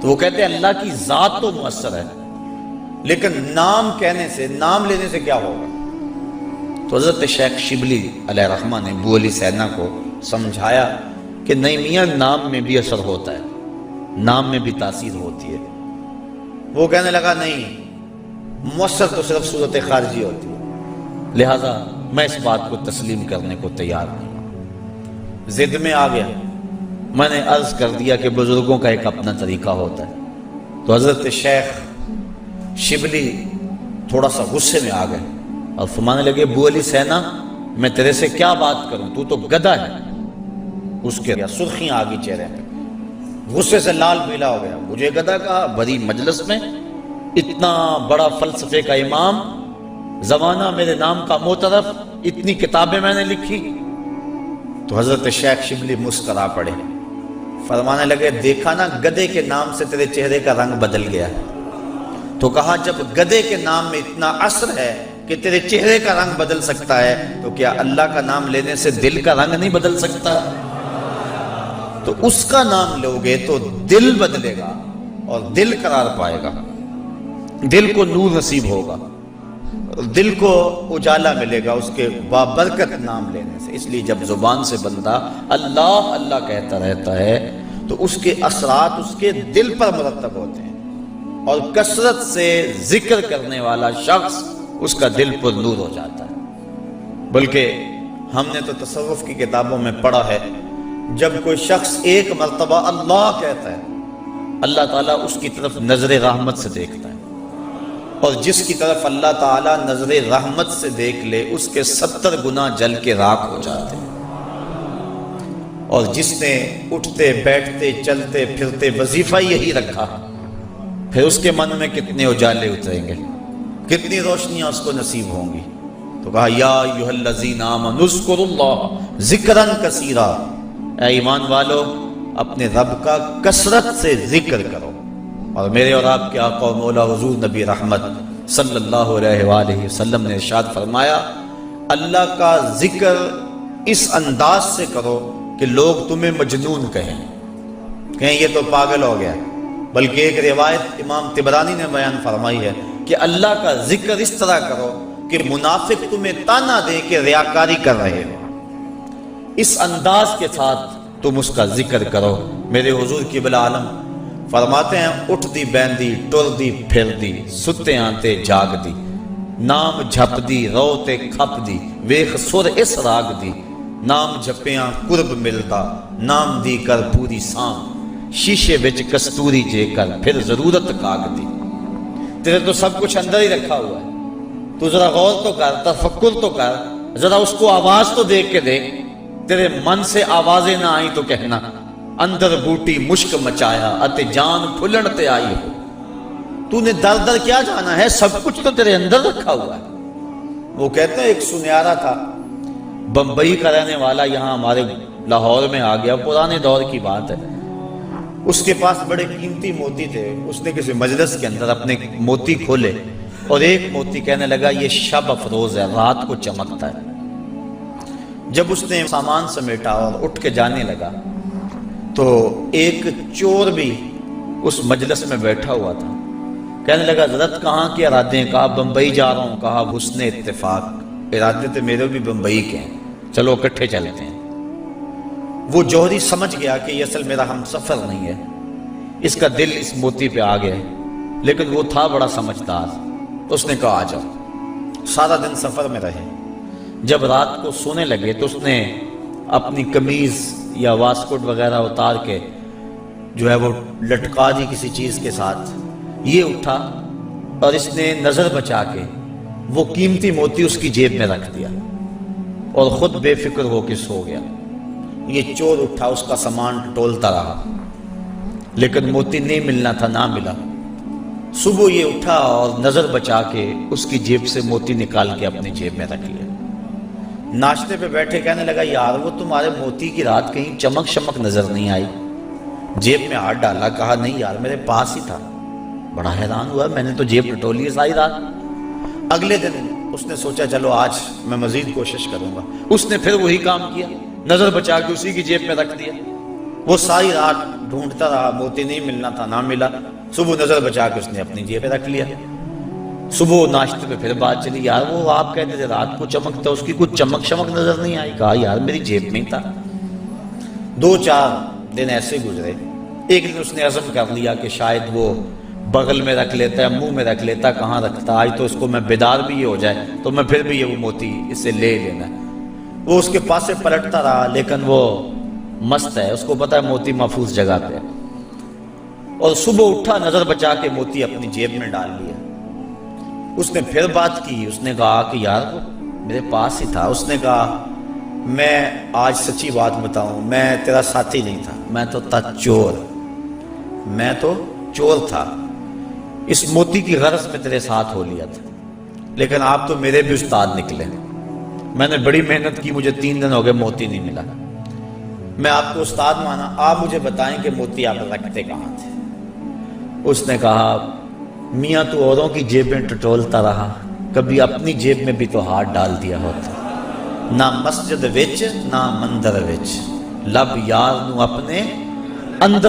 تو وہ کہتے ہیں اللہ کی ذات تو مؤثر ہے، لیکن نام کہنے سے، نام لینے سے کیا ہوگا؟ تو حضرت شیخ شبلی علیہ رحمہ نے ابو علی سینا کو سمجھایا کہ نہیں میاں، نام میں بھی اثر ہوتا ہے، نام میں بھی تاثیر ہوتی ہے۔ وہ کہنے لگا نہیں، مؤثر تو صرف صورت خارجی ہوتی ہے، لہٰذا میں اس بات کو تسلیم کرنے کو تیار نہیں۔ ضد میں آ گیا، میں نے عرض کر دیا کہ بزرگوں کا ایک اپنا طریقہ ہوتا ہے۔ تو حضرت شیخ شبلی تھوڑا سا غصے میں آ گئے اور فرمانے لگے ابو علی سینا، میں تیرے سے کیا بات کروں، تو تو گدھا ہے۔ اس کے سرخیاں آ گئی چہرے پہ، غصے سے لال پیلا ہو گیا۔ مجھے گدھا کہا؟ بڑی مجلس میں اتنا بڑا فلسفے کا امام، زمانہ میرے نام کا معترف، اتنی کتابیں میں نے لکھی۔ تو حضرت شیخ شبلی مسکرا پڑے، فرمانے لگے دیکھا نا، گدھے کے نام سے تیرے چہرے کا رنگ بدل گیا۔ تو کہا جب گدھے کے نام میں اتنا اثر ہے کہ تیرے چہرے کا رنگ بدل سکتا ہے، تو کیا اللہ کا نام لینے سے دل کا رنگ نہیں بدل سکتا؟ تو اس کا نام لوگے تو دل بدلے گا اور دل قرار پائے گا، دل کو نور نصیب ہوگا، دل کو اجالا ملے گا اس کے بابرکت نام لینے سے۔ اس لیے جب زبان سے بندہ اللہ اللہ کہتا رہتا ہے تو اس کے اثرات اس کے دل پر مرتب ہوتے ہیں، اور کثرت سے ذکر کرنے والا شخص اس کا دل پر نور ہو جاتا ہے۔ بلکہ ہم نے تو تصوف کی کتابوں میں پڑھا ہے، جب کوئی شخص ایک مرتبہ اللہ کہتا ہے، اللہ تعالیٰ اس کی طرف نظر رحمت سے دیکھتا ہے، اور جس کی طرف اللہ تعالیٰ نظر رحمت سے دیکھ لے اس کے 70 گنا جل کے راکھ ہو جاتے ہیں۔ اور جس نے اٹھتے بیٹھتے چلتے پھرتے وظیفہ یہی رکھا، پھر اس کے من میں کتنے اجالے اتریں گے، کتنی روشنیاں اس کو نصیب ہوں گی۔ تو کہا یا ایھا الذین آمنوا اذکروا اللہ ذکرا کثیرا، اے ایمان والو اپنے رب کا کثرت سے ذکر کرو۔ اور میرے اور آپ کے آقا و مولا حضور نبی رحمت صلی اللہ علیہ وآلہ وسلم نے ارشاد فرمایا، اللہ کا ذکر اس انداز سے کرو کہ لوگ تمہیں مجنون کہیں یہ تو پاگل ہو گیا۔ بلکہ ایک روایت امام طبرانی نے بیان فرمائی ہے کہ اللہ کا ذکر اس طرح کرو کہ منافق تمہیں تانا دے کہ ریاکاری کر رہے ہو، اس انداز کے ساتھ تم اس کا ذکر کرو۔ میرے حضور قبلہ عالم فرماتے ہیں اٹھ دی بیندی ٹر دی پھر دی، ستے آنتے جاگ دی، نام جھپ دی روتے کھپ دی، ویخ سر اس راگ دی، نام جھپیاں قرب ملتا، نام دی کر پوری سام، شیشے وچ کستوری جے کر پھر ضرورت کاغ دی۔ تیرے تو سب کچھ اندر ہی رکھا ہوا ہے، تو ذرا غور تو کر، تفکر تو کر، ذرا اس کو آواز تو دیکھ کے دیکھ۔ تیرے من سے آوازیں نہ آئیں تو کہنا اندر بوٹی مشک مچایا اتے جان پھلن تے آئی ہو۔ تو نے در در کیا جانا ہے، سب کچھ تو تیرے اندر رکھا ہوا ہے۔ وہ کہتے ہیں ایک سنیارا تھا، بمبئی کا رہنے والا، یہاں ہمارے لاہور میں آ گیا، پرانے دور کی بات ہے۔ اس کے پاس بڑے قیمتی موتی تھے، اس نے کسی مجلس کے اندر اپنے موتی کھولے اور ایک موتی کہنے لگا یہ شب افروز ہے، رات کو چمکتا ہے۔ جب اس نے سامان سمیٹا اور اٹھ کے جانے لگا تو ایک چور بھی اس مجلس میں بیٹھا ہوا تھا، کہنے لگا حضرت کہاں کے ارادے ہیں؟ کہا بمبئی جا رہا ہوں۔ کہا حسن اتفاق، ارادے تو میرے بھی بمبئی کے ہیں، چلو اکٹھے چلتے ہیں۔ وہ جوہری سمجھ گیا کہ یہ اصل میرا ہم سفر نہیں ہے، اس کا دل اس موتی پہ آ گیا، لیکن وہ تھا بڑا سمجھدار، تو اس نے کہا آ جاؤ۔ سارا دن سفر میں رہے، جب رات کو سونے لگے تو اس نے اپنی قمیض یا واسکٹ وغیرہ اتار کے جو ہے وہ لٹکا دی کسی چیز کے ساتھ۔ یہ اٹھا اور اس نے نظر بچا کے وہ قیمتی موتی اس کی جیب میں رکھ دیا اور خود بے فکر ہو کے سو گیا۔ یہ چور اٹھا، اس کا سامان ٹولتا رہا، لیکن موتی نہیں ملنا تھا، نہ ملا۔ صبح یہ اٹھا اور نظر بچا کے اس کی جیب سے موتی نکال کے اپنی جیب میں رکھ لیا۔ ناشتے پہ بیٹھے کہنے لگا یار وہ تمہارے موتی کی رات کہیں چمک شمک نظر نہیں آئی؟ جیب میں ہاتھ ڈالا، کہا نہیں یار میرے پاس ہی تھا۔ بڑا حیران ہوا، میں نے تو جیب ٹٹولی ہے ساری رات۔ اگلے دن اس نے سوچا چلو آج میں مزید کوشش کروں گا۔ اس نے پھر وہی کام کیا، نظر بچا کے اسی کی جیب میں رکھ دیا۔ وہ ساری رات ڈھونڈتا رہا, موتی نہیں ملنا تھا, نہ ملا. صبح نظر بچا کے اس نے اپنی جیب پہ رکھ لیا. صبح ناشتے پہ پھر بات چلی, یار وہ آپ کہتے تھے رات کو چمکتا, اس کی کچھ چمک شمک نظر نہیں آئی. کہا یار میری جیب میں ہی تھا. 2-4 دن ایسے گزرے. ایک دن اس نے عزم کر لیا کہ شاید وہ بغل میں رکھ لیتا ہے, منہ میں رکھ لیتا, کہاں رکھتا, آج تو اس کو میں بیدار بھی یہ ہو جائے تو میں پھر بھی یہ وہ موتی اس سے لے لینا. وہ اس کے پاس سے پلٹتا رہا, لیکن وہ مست ہے, اس کو پتا ہے موتی محفوظ جگہ پہ. اور صبح اٹھا, نظر بچا کے موتی اپنی جیب میں ڈال لیا. اس نے پھر بات کی, اس نے کہا کہ یار وہ میرے پاس ہی تھا. اس نے کہا میں آج سچی بات بتاؤں, میں تیرا ساتھی نہیں تھا, میں تو تھا چور, میں تو چور تھا. اس موتی کی غرض میں تیرے ساتھ ہو لیا تھا, لیکن آپ تو میرے بھی استاد نکلے. میں نے بڑی محنت کی, مجھے 3 دن ہو گئے موتی نہیں ملا. میں آپ کو استاد مانا, آپ مجھے بتائیں کہ موتی آپ رکھتے کہاں تھے. اس نے کہا میاں تو اوروں کی جیبیں ٹٹولتا رہا, کبھی اپنی جیب میں بھی تو ہاتھ ڈال دیا ہوتا. نہ مسجد وچ نہ مندر وچ, لب یار نو اپنے اندر